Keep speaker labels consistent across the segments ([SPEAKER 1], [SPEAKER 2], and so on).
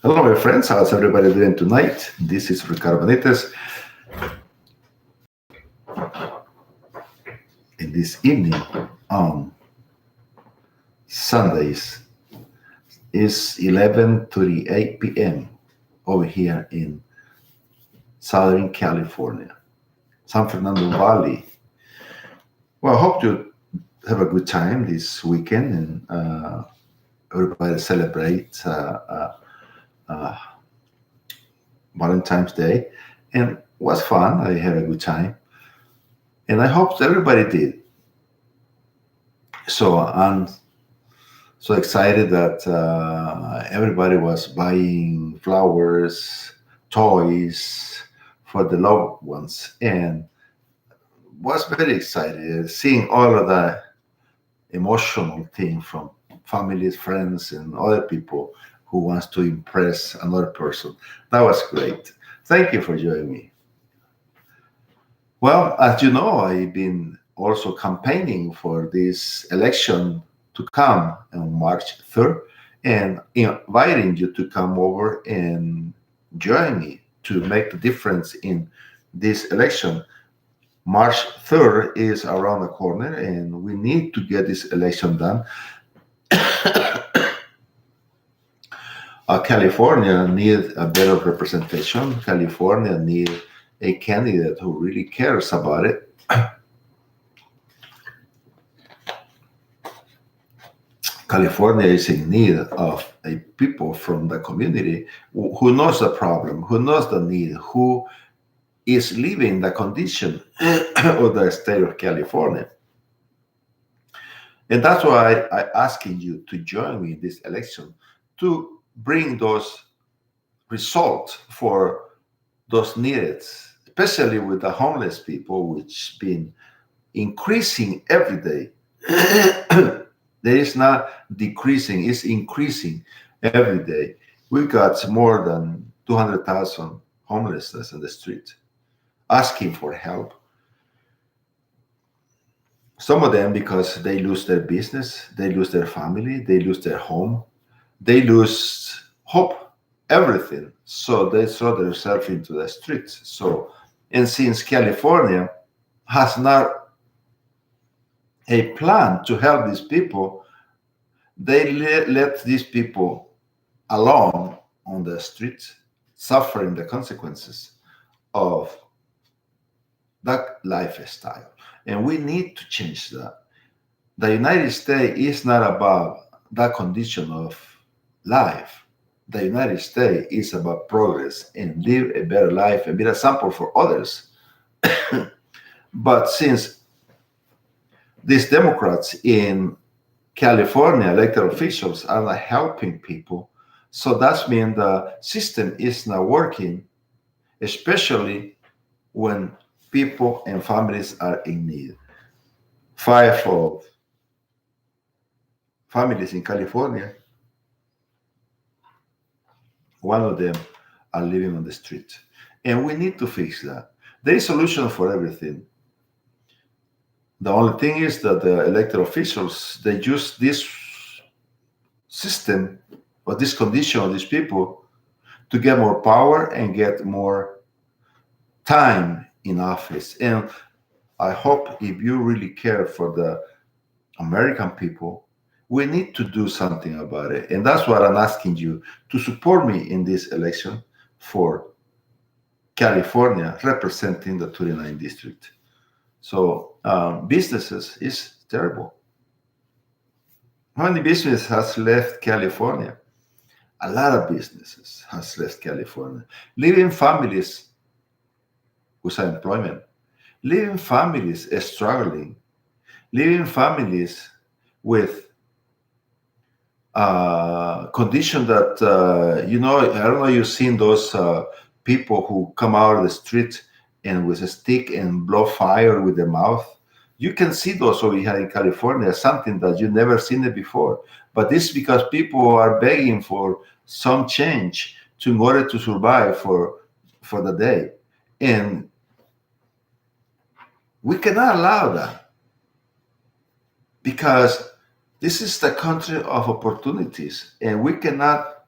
[SPEAKER 1] Hello, my friends. How's everybody doing tonight? This is Ricardo Benitez. In this evening on Sundays is 11:38 p.m. over here in Southern California, San Fernando Valley. Well, I hope you have a good time this weekend and everybody celebrate uh, Valentine's Day. And it was fun. I had a good time, and I hope everybody did. So I'm so excited that everybody was buying flowers, toys for the loved ones, and was very excited seeing all of the emotional thing from families, friends, and other people who wants to impress another person. That was great. Thank you for joining me. Well, as you know, I've been also campaigning for this election to come on March 3rd and inviting you to come over and join me to make the difference in this election. March 3rd is around the corner and we need to get this election done. California needs a better representation. California needs a candidate who really cares about it. California is in need of a people from the community who knows the problem, who knows the need, who is living the condition of the state of California. And that's why I'm asking you to join me in this election to bring those results for those needed, especially with the homeless people, which been increasing every day. There is not decreasing, it's increasing every day. We got more than 200,000 homelessness in the street asking for help. Some of them because they lose their business, they lose their family, they lose their home, they lose hope, everything. So they throw themselves into the streets. So, and since California has not a plan to help these people, they let these people alone on the streets, suffering the consequences of that lifestyle. And we need to change that. The United States is not about that condition of life. The United States is about progress and live a better life and be an example for others. But since these Democrats in California, elected officials, are not helping people, so that means the system is not working, especially when people and families are in need. Five of families in California, one of them are living on the street. And we need to fix that. There is a solution for everything. The only thing is that the elected officials, they use this system or this condition of these people to get more power and get more time in office. And I hope if you really care for the American people, we need to do something about it. And that's what I'm asking you to support me in this election for California representing the 29th district. So businesses is terrible. How many businesses has left California? A lot of businesses has left California. Leaving families without employment, leaving families struggling, leaving families with condition that I don't know. You've seen those people who come out of the street and with a stick and blow fire with their mouth. You can see those over here in California, something that you've never seen it before. But this is because people are begging for some change in order to survive for the day, and we cannot allow that because this is the country of opportunities, and we cannot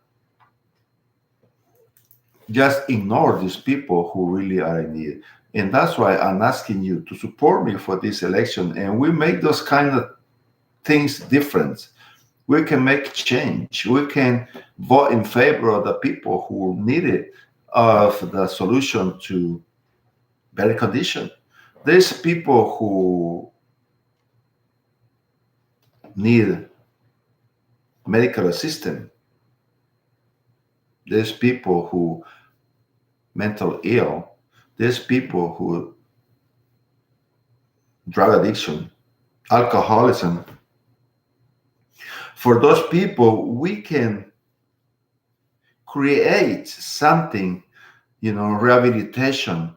[SPEAKER 1] just ignore these people who really are in need. And that's why I'm asking you to support me for this election. And we make those kind of things different. We can make change. We can vote in favor of the people who need it, of the solution to better condition. There's people who need medical assistance. There's people who mental ill. There's people who drug addiction, alcoholism. For those people, we can create something, rehabilitation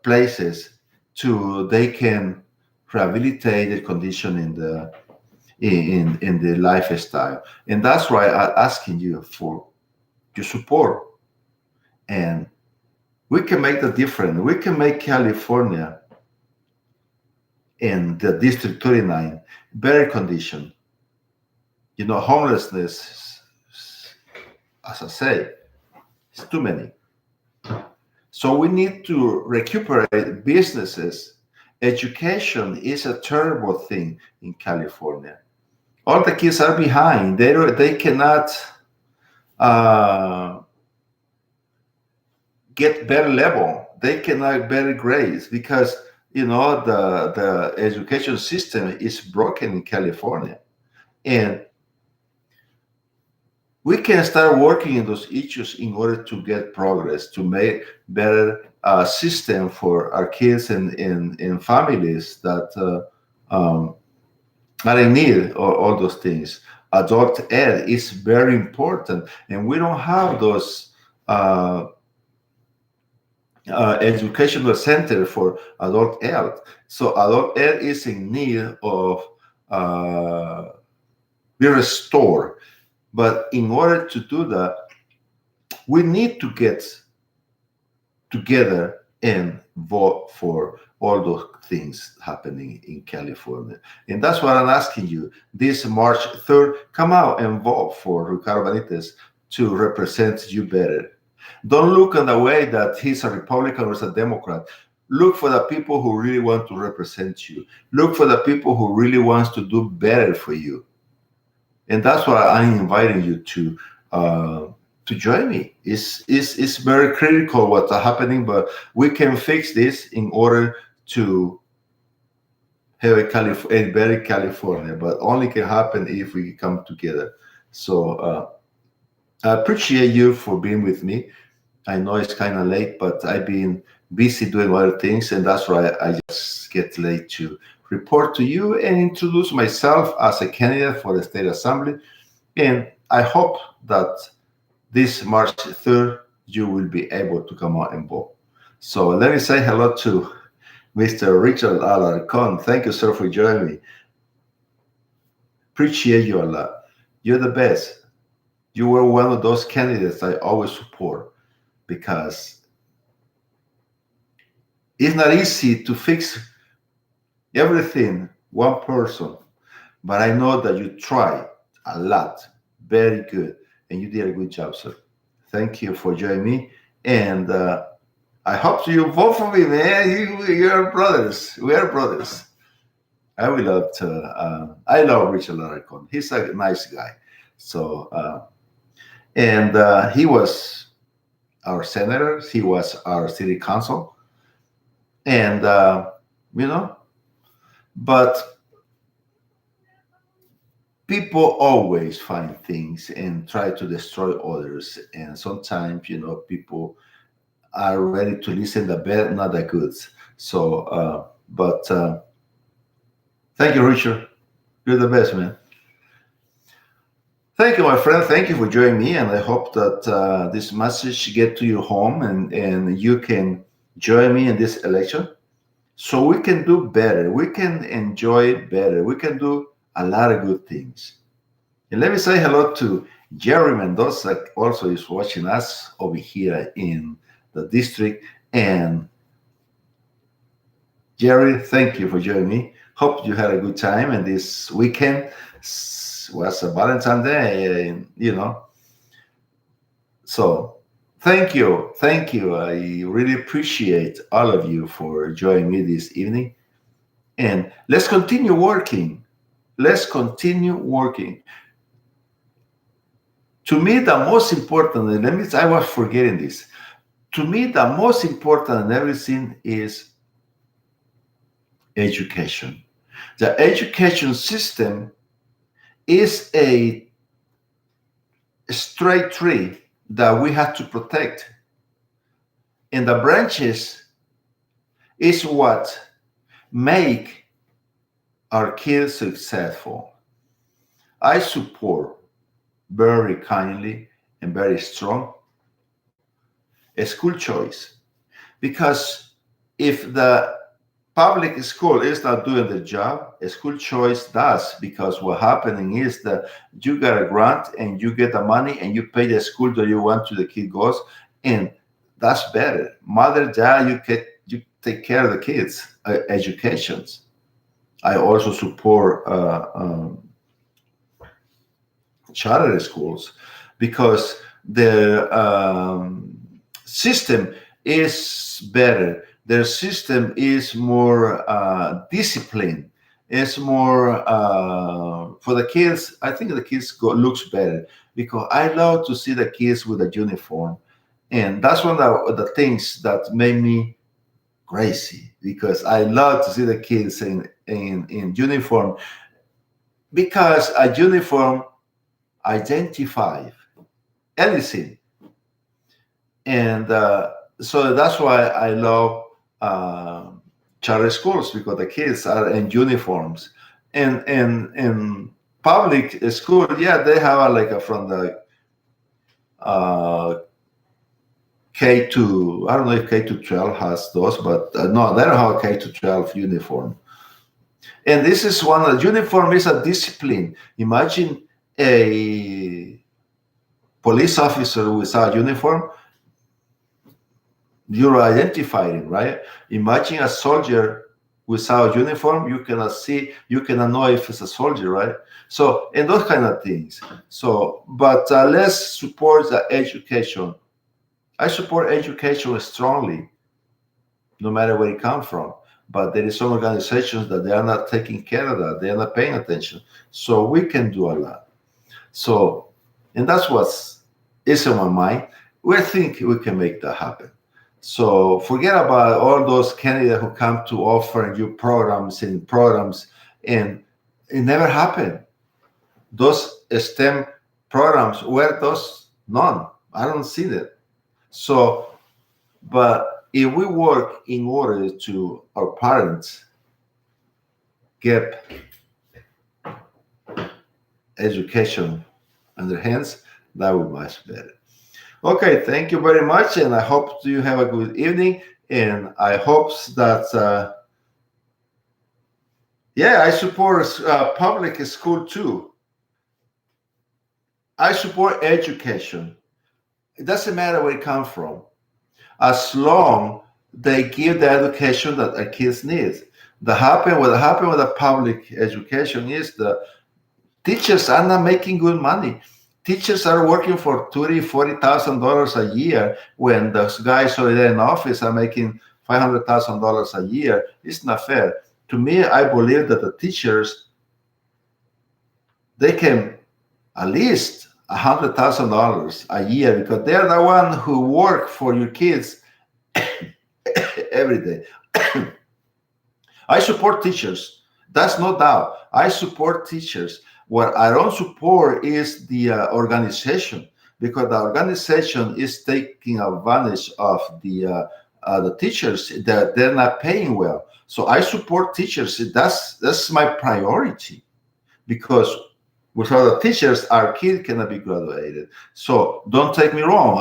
[SPEAKER 1] places to they can rehabilitate the condition in the lifestyle. And that's why I'm asking you for your support. And we can make the difference. We can make California and the District 39 better condition. Homelessness, as I say, is too many. So we need to recuperate businesses. Education is a terrible thing in California. All the kids are behind. They cannot get better level. They cannot better grades because the education system is broken in California, and we can start working in those issues in order to get progress, to make better system for our kids and in families that are in need of all those things. Adult ed is very important, and we don't have those educational center for adult ed. So adult ed is in need of be restored. But in order to do that, we need to get together and vote for all those things happening in California. And that's what I'm asking you. This March 3rd, come out and vote for Ricardo Benitez to represent you better. Don't look at the way that he's a Republican or a Democrat. Look for the people who really want to represent you. Look for the people who really wants to do better for you. And that's why I'm inviting you to join me. It's very critical what's happening, but we can fix this in order to have a better California. But only can happen if we come together. So I appreciate you for being with me. I know it's kind of late, but I've been busy doing other things, and that's why I just get late to report to you and introduce myself as a candidate for the State Assembly. And I hope that this March 3rd, you will be able to come out and vote. So let me say hello to Mr. Richard Alarcon. Thank you, sir, for joining me. Appreciate you a lot. You're the best. You were one of those candidates I always support because it's not easy to fix everything one person, but I know that you tried a lot. Very good, and you did a good job, sir. Thank you for joining me, and I hope you vote for me, man. You're brothers. We are brothers. I would love to. I love Richard Laracon. He's a nice guy. So, and he was our senator. He was our city council, and but people always find things and try to destroy others. And sometimes, people are ready to listen the bad, not the good. So, but thank you, Richard. You're the best, man. Thank you, my friend. Thank you for joining me. And I hope that this message get to your home and you can join me in this election so we can do better. We can enjoy better. We can do a lot of good things. And let me say hello to Jerry Mendoza, also is watching us over here in the district. And Jerry, thank you for joining me. Hope you had a good time. And this weekend was a Valentine's Day, So Thank you. Thank you. I really appreciate all of you for joining me this evening. And let's continue working. Let's continue working. To me, the most important, and let me, I was forgetting this. To me, the most important in everything is education. The education system is a straight tree that we have to protect. And the branches is what make our kids successful. I support very kindly and very strong a school choice, because if the public school is not doing the job, a school choice does, because what happening is that you get a grant and you get the money and you pay the school that you want to the kid goes, and that's better. Mother, dad, you take care of the kids educations. I also support charter schools, because the system is better. Their system is more disciplined. It's more for the kids. I think the kids looks better, because I love to see the kids with a uniform, and that's one of the things that made me crazy, because I love to see the kids in uniform, because a uniform identify anything. And so that's why I love charter schools, because the kids are in uniforms. And in public school, yeah, they have like a, from the K to, I don't know if K to 12 has those, but no, they don't have a K to 12 uniform. And this is one of the uniform is a discipline. Imagine a police officer without uniform, you're identifying, right? Imagine a soldier without uniform, you cannot see, you cannot know if it's a soldier, right? So, and those kind of things. So, but let's support the education. I support education strongly, no matter where it comes from. But there is some organizations that they are not taking care of that. They are not paying attention. So we can do a lot. So, and that's what's is in my mind. We think we can make that happen. So forget about all those candidates who come to offer you programs, and it never happened. Those STEM programs were those none. I don't see that. So, but if we work in order to our parents get education in their hands, that would be much better. Okay, thank you very much, and I hope you have a good evening. And I hope that yeah, I support public school too. I support education. It doesn't matter where it comes from, as long they give the education that our kids need. What happened with the public education is the teachers are not making good money. Teachers are working for $40,000 a year, when those guys who are in office are making $500,000 a year. It's not fair. To me, I believe that the teachers, they can at least $100,000 a year, because they're the one who work for your kids every day. I support teachers. That's no doubt. I support teachers. What I don't support is the organization, because the organization is taking advantage of the teachers that they're not paying well. So I support teachers. That's my priority, because without the teachers, our kid cannot be graduated. So don't take me wrong.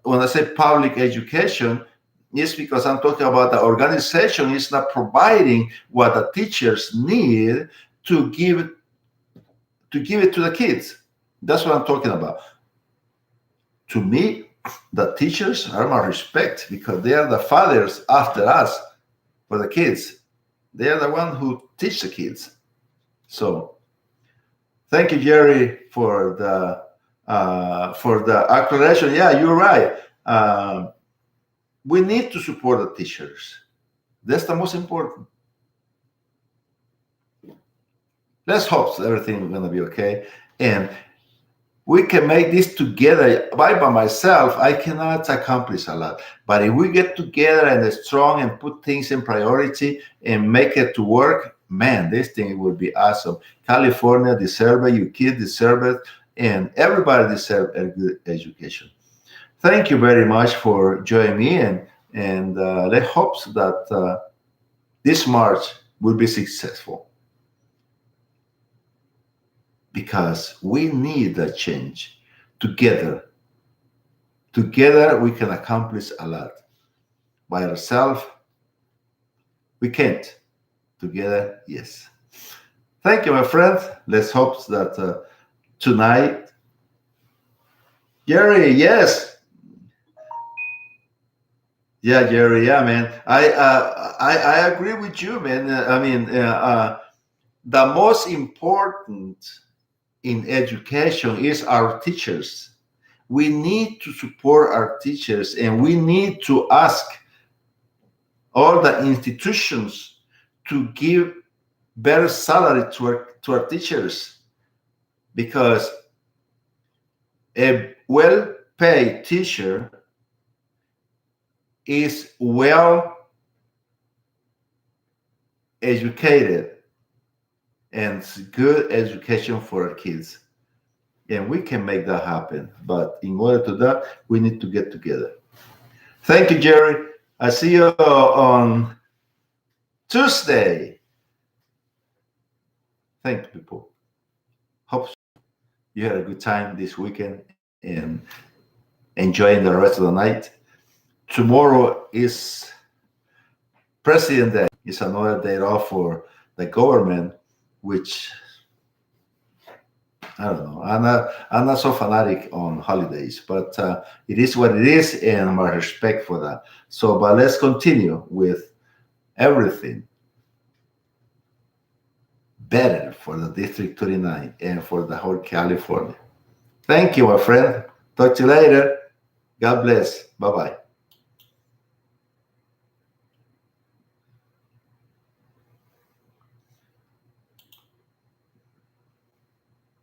[SPEAKER 1] When I say public education, it's because I'm talking about the organization is not providing what the teachers need to give it to the kids. That's what I'm talking about. To me, the teachers are my respect, because they are the fathers after us for the kids. They are the one who teach the kids. So thank you, Jerry, for the accreditation. Yeah, you're right. We need to support the teachers. That's the most important. Let's hope that everything is going to be okay. And we can make this together. By myself, I cannot accomplish a lot. But if we get together and are strong and put things in priority and make it to work, man, this thing would be awesome. California deserves it. Your kids deserve it. And everybody deserves a good education. Thank you very much for joining me. And let's hope that this March will be successful. Because we need a change together. Together, we can accomplish a lot. By ourselves, we can't. Together, yes. Thank you, my friend. Let's hope that tonight, Jerry, yes. Yeah, Jerry, yeah, man. I agree with you, man. The most important in education is our teachers. We need to support our teachers, and we need to ask all the institutions to give better salary to our teachers, because a well-paid teacher is well educated and good education for our kids. And we can make that happen. But in order to that, we need to get together. Thank you, Jerry. I see you on Tuesday. Thank you, people. Hope you had a good time this weekend and enjoying the rest of the night. Tomorrow is President Day. It's another day off for the government, which I don't know. I'm not so fanatic on holidays, but it is what it is, and my respect for that. So, but let's continue with everything better for the District 39 and for the whole California. Thank you, my friend. Talk to you later. God bless. Bye-bye.